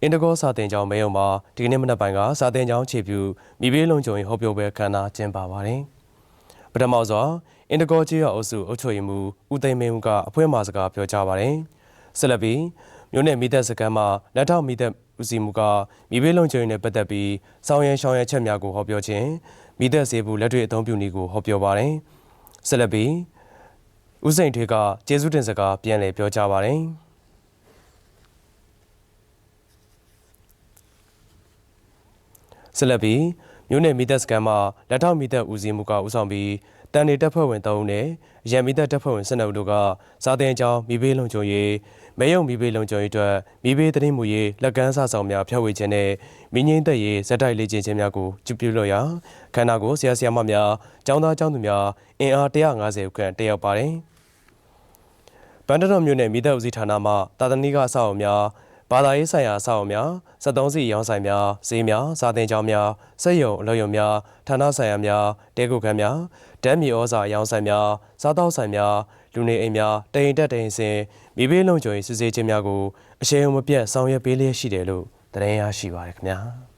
အင်တကောစာတင်ကျောင်းမဲယုံမှာဒီကနေ့မနက်ပိုင်းကစာတင်ကျောင်းခြေပြုမိဘေးလုံခြုံရေးဟောပြောပွဲခမ်းနားကျင်းပပါတယ်။ပထမဆုံးအင်တကောကြီးရအုပ်စုအုပ်ချုပ်ရေးမှူးဦးသိန်းမင်းဦးကအဖွဲမှာစကားပြောကြားပါတယ်။ဆက်လက်ပြီးမြို့နယ်မိသက်စခန်းမှာလက်ထောက်မိသက်ဦးစီးမှုကမိဘေးလုံခြုံရေးနဲ့ပတ်သက်ပြီးဆောင်ရန်ရှောင်ရန်ချက်များကိုဟောပြောခြင်းမိသက်စေဘူးလက်တွေ့အသုံးပြုနည်းကိုဟောပြောပါတယ်။ဆက်လက်ပြီးဦးစိန်ထွေးကကျေးဇူးတင်စကားပြန်လည်ပြောကြားပါတယ်။ဆက်လက်ပြီးမြို့နယ်မိသက်စခန်းမှာလက်ထောက်မိသက်ဦးစီးမှုကဦးဆောင်ပြီးတန်နေတပ်ဖွဲ့ဝင်3ဦးနဲ့ရန်မိသက်တပ်ဖွဲ့ဝင်12ဦးတို့ကစာတင်ကျောင်းမိဘေးလုံခြုံရေးမဲယုံမိဘေးလုံခြုံရေးအတွက်မိဘေးတရင်မူရေးလက်ကမ်းစာဆောင်များဖျက်ဝေခြင်းနဲ့မိငိမ့်သက်ရေးဇက်တိုက်လေ့ကျင့်ခြင်းများကိုပြုလုပ်ရာခန္ဓာကိုဆရာဆရာမများကျောင်းသားကျောင်းသူများအင်အား150ခန့်တက်ရောက်ပါတယ်။ဗန္ဒတော်မြို့နယ်မိသက်ဦးစီးဌာနမှတာသနိကအဆောက်အအုံများဘာသာရေးဆိုင်ရာအဆောက်အအုံများ73စီရောင်းဆိုင်များဈေးများစာသင်ကျောင်းများစက်ရုံအလုပ်ရုံများဌာနဆိုင်ရာများတဲကုတ်ခန်းများဓာတ်မြေဩဇာရောင်းဆိုင်များစားတောက်ဆိုင်များလူနေအိမ်များတရင်တက်တရင်စင်မိဘေးလုံခြုံရေးစစ်ဆေးခြင်းများကိုအရှိန်အဟုန်မပြတ်ဆောင်ရွက်ပေးလျက်ရှိတယ်လို့သတင်းရရှိပါရခင်ဗျာ။